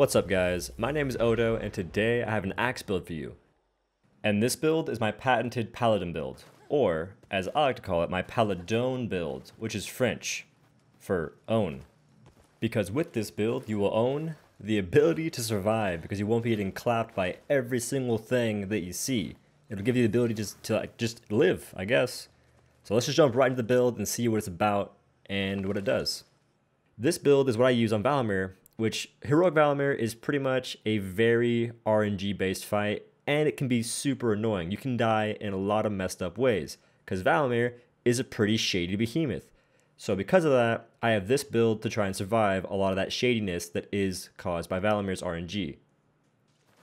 What's up guys, my name is Odo and today I have an axe build for you. And this build is my patented Paladin build, or as I like to call it, my Paladough build, which is French for own. Because with this build you will own the ability to survive because you won't be getting clapped by every single thing that you see. It'll give you the ability to just live, I guess. So let's just jump right into the build and see what it's about and what it does. This build is what I use on Valimir, which Heroic Valimir is pretty much a very RNG based fight, and it can be super annoying. You can die in a lot of messed up ways, because Valimir is a pretty shady behemoth. So because of that, I have this build to try and survive a lot of that shadiness that is caused by Valimir's RNG.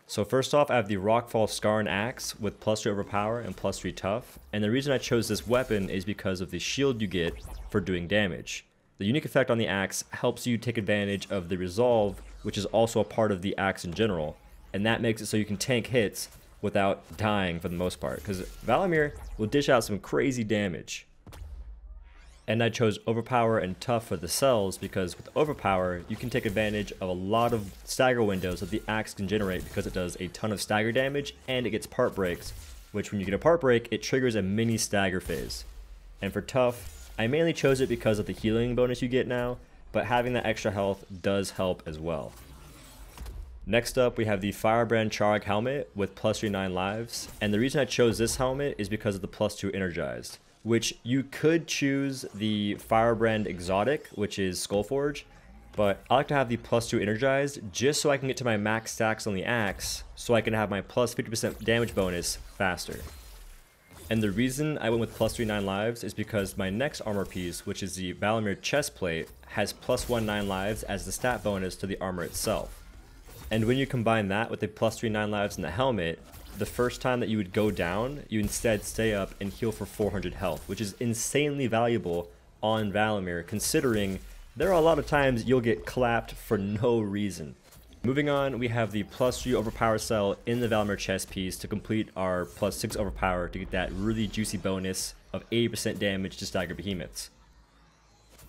So first off, I have the Rockfall Scarn Axe with +3 overpower and +3 tough, and the reason I chose this weapon is because of the shield you get for doing damage. The unique effect on the axe helps you take advantage of the resolve, which is also a part of the axe in general, and that makes it so you can tank hits without dying for the most part, because Valimir will dish out some crazy damage. And I chose overpower and tough for the cells because with overpower you can take advantage of a lot of stagger windows that the axe can generate because it does a ton of stagger damage and it gets part breaks, which when you get a part break it triggers a mini stagger phase. And for tough, I mainly chose it because of the healing bonus you get now, but having that extra health does help as well. Next up we have the Firebrand Charg helmet with +3 9 lives, and the reason I chose this helmet is because of the +2 energized, which you could choose the Firebrand Exotic, which is Skullforge, but I like to have the +2 energized just so I can get to my max stacks on the axe so I can have my +50% damage bonus faster. And the reason I went with +3 9 lives is because my next armor piece, which is the Valimir Chestplate, has +1 9 lives as the stat bonus to the armor itself. And when you combine that with the +3 9 lives in the helmet, the first time that you would go down, you instead stay up and heal for 400 health, which is insanely valuable on Valimir, considering there are a lot of times you'll get clapped for no reason. Moving on, we have the +3 overpower cell in the Valimir chest piece to complete our +6 overpower to get that really juicy bonus of 80% damage to stagger behemoths.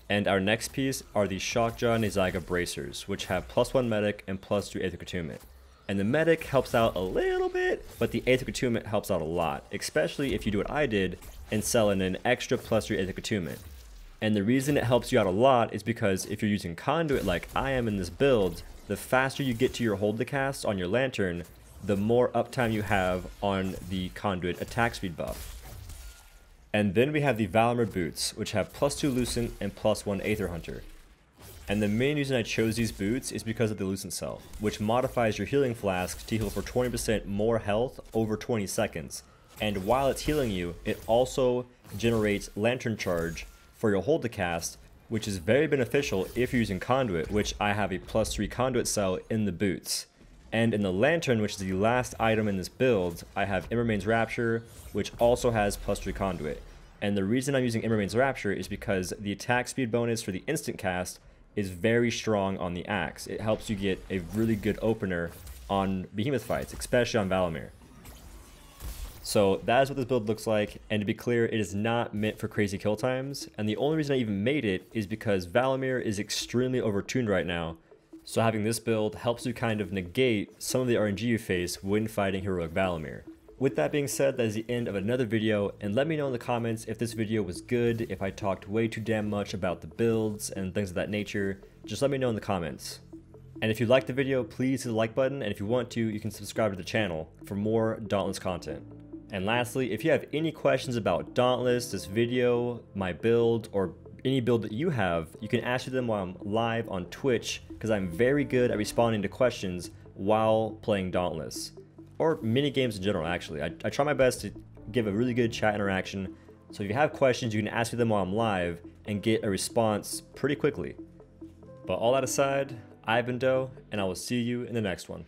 And our next piece are the Shockjaw Nezaga bracers, which have +1 medic and +3 Aethic Attunement. And the medic helps out a little bit, but the Aethic Attunement helps out a lot, especially if you do what I did and sell in an extra +3 Aethic Attunement. And the reason it helps you out a lot is because if you're using Conduit like I am in this build, the faster you get to your hold to cast on your lantern, the more uptime you have on the Conduit attack speed buff. And then we have the Valimir boots, which have +2 Lucent and +1 Aether Hunter. And the main reason I chose these boots is because of the Lucent cell, which modifies your healing flask to heal for 20% more health over 20 seconds. And while it's healing you, it also generates Lantern Charge for your hold to cast, which is very beneficial if you're using Conduit, which I have a +3 Conduit cell in the boots. And in the Lantern, which is the last item in this build, I have Immermane's Rapture, which also has +3 Conduit. And the reason I'm using Immermane's Rapture is because the attack speed bonus for the instant cast is very strong on the axe. It helps you get a really good opener on behemoth fights, especially on Valimir. So that is what this build looks like, and to be clear, it is not meant for crazy kill times, and the only reason I even made it is because Valimir is extremely overtuned right now, so having this build helps you kind of negate some of the RNG you face when fighting Heroic Valimir. With that being said, that is the end of another video, and let me know in the comments if this video was good, if I talked way too damn much about the builds and things of that nature. Just let me know in the comments. And if you liked the video, please hit the like button, and if you want to, you can subscribe to the channel for more Dauntless content. And lastly, if you have any questions about Dauntless, this video, my build, or any build that you have, you can ask me them while I'm live on Twitch, because I'm very good at responding to questions while playing Dauntless. Or mini games in general, actually. I try my best to give a really good chat interaction, so if you have questions, you can ask me them while I'm live and get a response pretty quickly. But all that aside, I've been Doe, and I will see you in the next one.